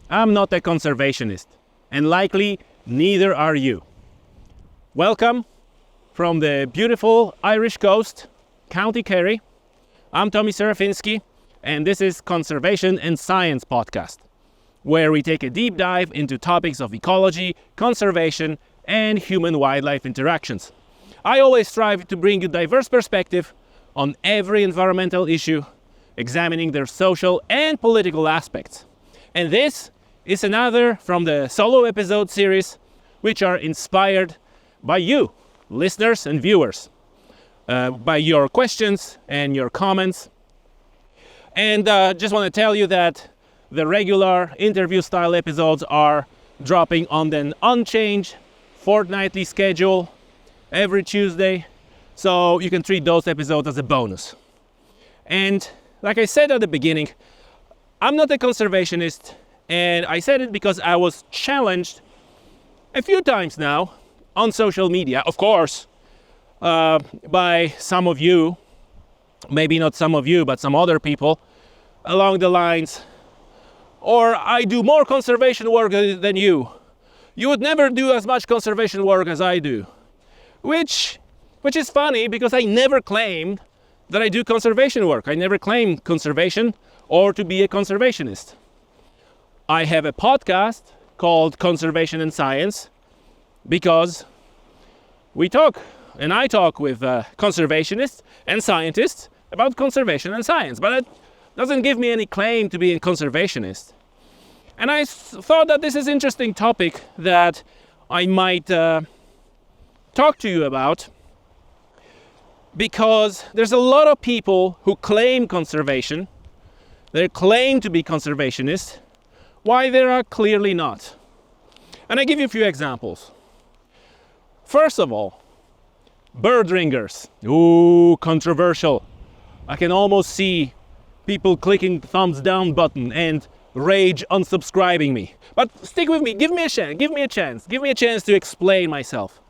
I'm not a conservationist, and likely neither are you. Welcome from the beautiful Irish coast, County Kerry. I'm Tommy Serafinsky, and this is Conservation and Science Podcast, where we take a deep dive into topics of ecology, conservation, and human-wildlife interactions. I always strive to bring you diverse perspective on every environmental issue, examining their social and political aspects. And this is another from the solo episode series, which are inspired by you, listeners and viewers, by your questions and your comments. And just want to tell you that the regular interview-style episodes are dropping on an unchanged fortnightly schedule every Tuesday, so you can treat those episodes as a bonus. And like I said at the beginning, I'm not a conservationist, and I said it because I was challenged a few times now on social media, of course, by some of you, maybe not some of you, but some other people, along the lines, or I do more conservation work than you. You would never do as much conservation work as I do. Which is funny, because I never claimed that I do conservation work. I never claimed conservation or to be a conservationist. I have a podcast called Conservation and Science because I talk with conservationists and scientists about conservation and science, but it doesn't give me any claim to be a conservationist. And I thought that this is an interesting topic that I might talk to you about, because there's a lot of people who claim conservation, they claim to be conservationists, why they are clearly not. And I give you a few examples. First of all, bird ringers. Ooh, controversial. I can almost see people clicking the thumbs down button and rage unsubscribing me. But stick with me, give me a chance to explain myself.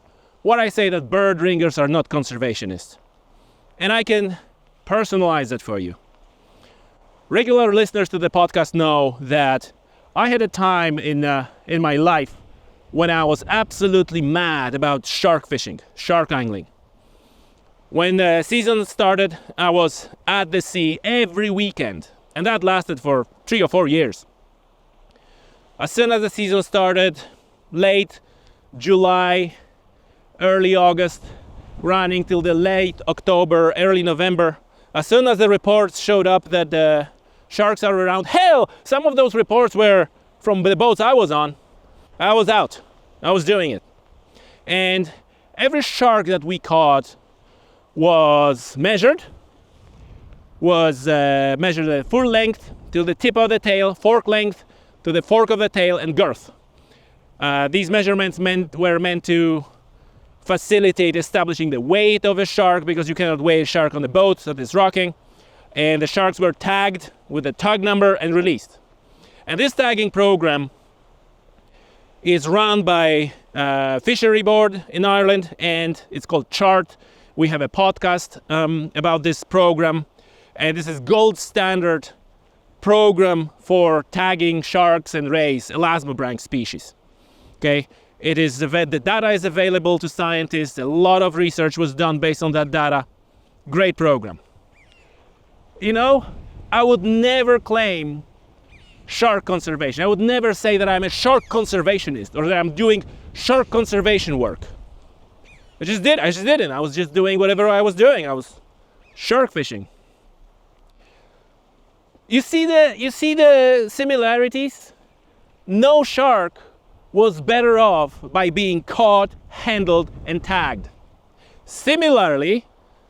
What I say that bird ringers are not conservationists. And I can personalize it for you. Regular listeners to the podcast know that I had a time in my life when I was absolutely mad about shark fishing, shark angling. When the season started, I was at the sea every weekend, and that lasted for 3 or 4 years. As soon as the season started, late July, early August, running till the late October, early November, as soon as the reports showed up that the sharks are around, hell, some of those reports were from the boats I was on. I was out. I was doing it. And every shark that we caught was measured at full length to the tip of the tail, fork length to the fork of the tail, and girth. These measurements were meant to facilitate establishing the weight of a shark, because you cannot weigh a shark on the boat that is rocking. And the sharks were tagged with a tag number and released. And this tagging program is run by Fishery Board in Ireland, and it's called CHART. We have a podcast about this program, and this is gold standard program for tagging sharks and rays, elasmobranch species. Okay, the data is available to scientists. A lot of research was done based on that data. Great program. You know, I would never claim shark conservation. I would never say that I'm a shark conservationist or that I'm doing shark conservation work. I just didn't. I was just doing whatever I was doing. I was shark fishing. You see the similarities? No shark was better off by being caught, handled, and tagged. Similarly,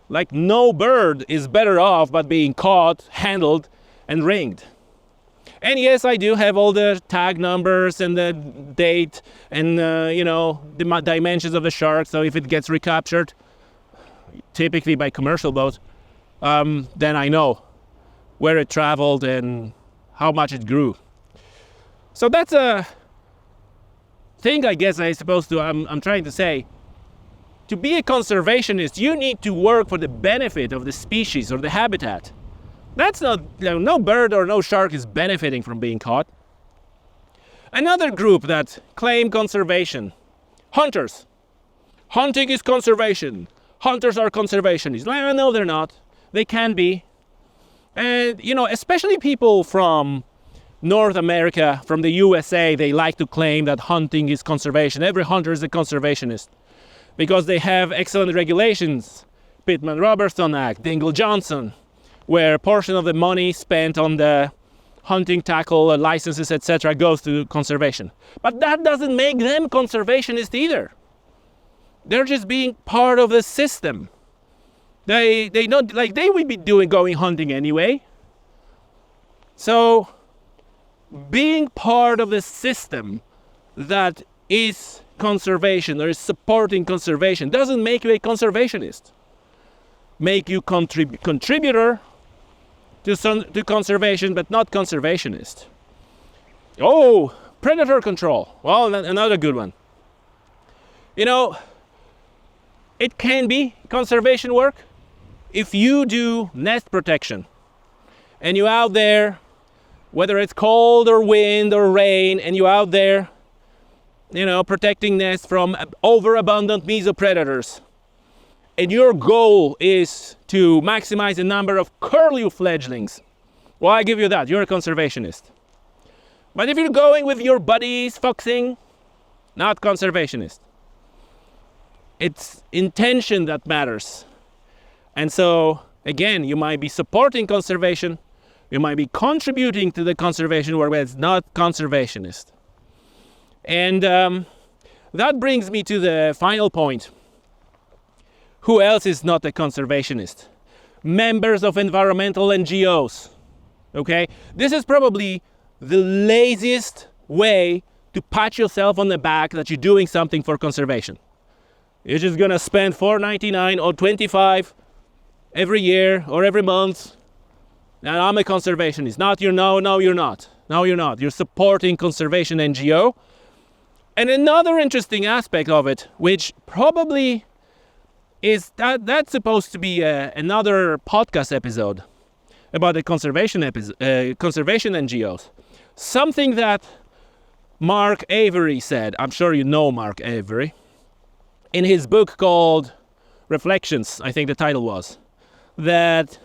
like no bird is better off by being caught, handled, and ringed. And yes, I do have all the tag numbers and the date and the dimensions of the shark. So if it gets recaptured, typically by commercial boat, then I know where it traveled and how much it grew. So that's a thing, I guess I'm trying to say. To be a conservationist, you need to work for the benefit of the species or the habitat. That's not, no bird or no shark is benefiting from being caught. Another group that claim conservation, hunters. Hunting is conservation. Hunters are conservationists. Well, no, they're not. They can be. And, especially people from North America, from the USA, they like to claim that hunting is conservation. Every hunter is a conservationist because they have excellent regulations. Pittman-Robertson Act, Dingell-Johnson, where a portion of the money spent on the hunting tackle, licenses, etc. goes to conservation. But that doesn't make them conservationists either. They're just being part of the system. They don't, like, they would be going hunting anyway. So being part of the system that is conservation or is supporting conservation doesn't make you a conservationist. Make you contributor to conservation, but not conservationist. Oh, predator control. Well, another good one. It can be conservation work if you do nest protection and you're out there, whether it's cold or wind or rain, and you're out there, protecting nests from overabundant mesopredators. And your goal is to maximize the number of curlew fledglings. Well, I give you that. You're a conservationist. But if you're going with your buddies foxing, not conservationist. It's intention that matters. And so, again, you might be supporting conservation. You might be contributing to the conservation work, but it's not conservationist. And that brings me to the final point. Who else is not a conservationist? Members of environmental NGOs. Okay? This is probably the laziest way to pat yourself on the back that you're doing something for conservation. You're just gonna spend $4.99 or $25 every year or every month. And I'm a conservationist. No, you're not. No, you're not. You're supporting conservation NGO. And another interesting aspect of it, which probably is that's supposed to be another podcast episode about the conservation NGOs. Something that Mark Avery said. I'm sure you know Mark Avery. In his book called Reflections, I think the title was, that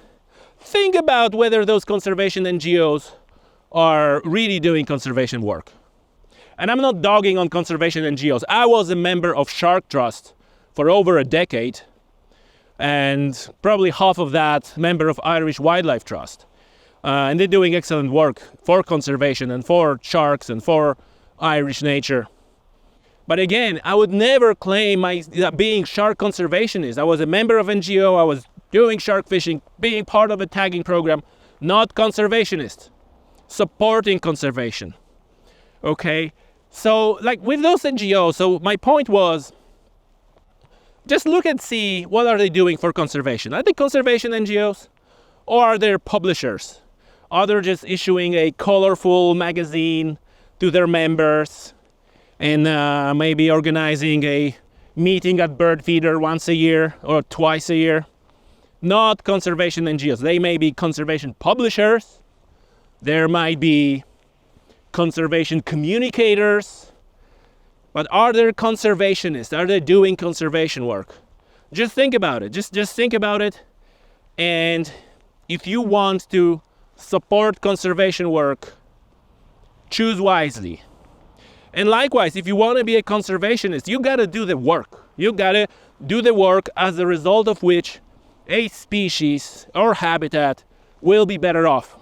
think about whether those conservation NGOs are really doing conservation work. And I'm not dogging on conservation NGOs. I was a member of Shark Trust for over a decade, and probably half of that member of Irish Wildlife Trust. And they're doing excellent work for conservation and for sharks and for Irish nature. But again, I would never claim being shark conservationist. I was a member of NGO, I was doing shark fishing, being part of a tagging program, not conservationist, supporting conservation. Okay, so like with those NGOs, so my point was, just look and see what are they doing for conservation. Are they conservation NGOs or are they publishers? Are they just issuing a colorful magazine to their members and maybe organizing a meeting at Bird Feeder once a year or twice a year? Not conservation NGOs. They may be conservation publishers. There might be conservation communicators. But are they conservationists? Are they doing conservation work? Just think about it. Just think about it. And if you want to support conservation work, choose wisely. And likewise, if you want to be a conservationist, you got to do the work. You got to do the work as a result of which a species or habitat will be better off.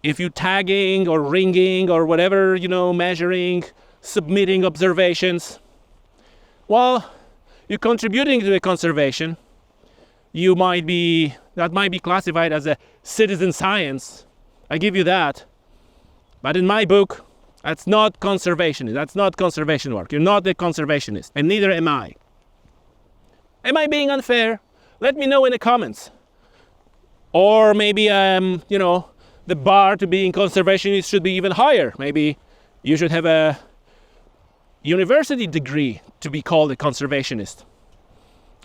If you tagging or ringing or whatever, measuring, submitting observations, well, you're contributing to the conservation. That might be classified as a citizen science. I give you that. But in my book, that's not conservation. That's not conservation work. You're not a conservationist, and neither am I. Am I being unfair? Let me know in the comments. Or maybe, the bar to being conservationist should be even higher. Maybe you should have a university degree to be called a conservationist.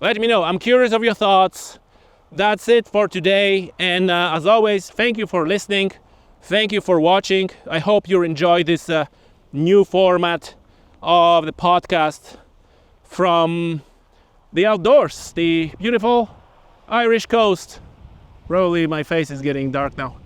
Let me know. I'm curious of your thoughts. That's it for today. And as always, thank you for listening. Thank you for watching. I hope you enjoy this new format of the podcast from the outdoors, the beautiful Irish coast. Probably my face is getting dark now.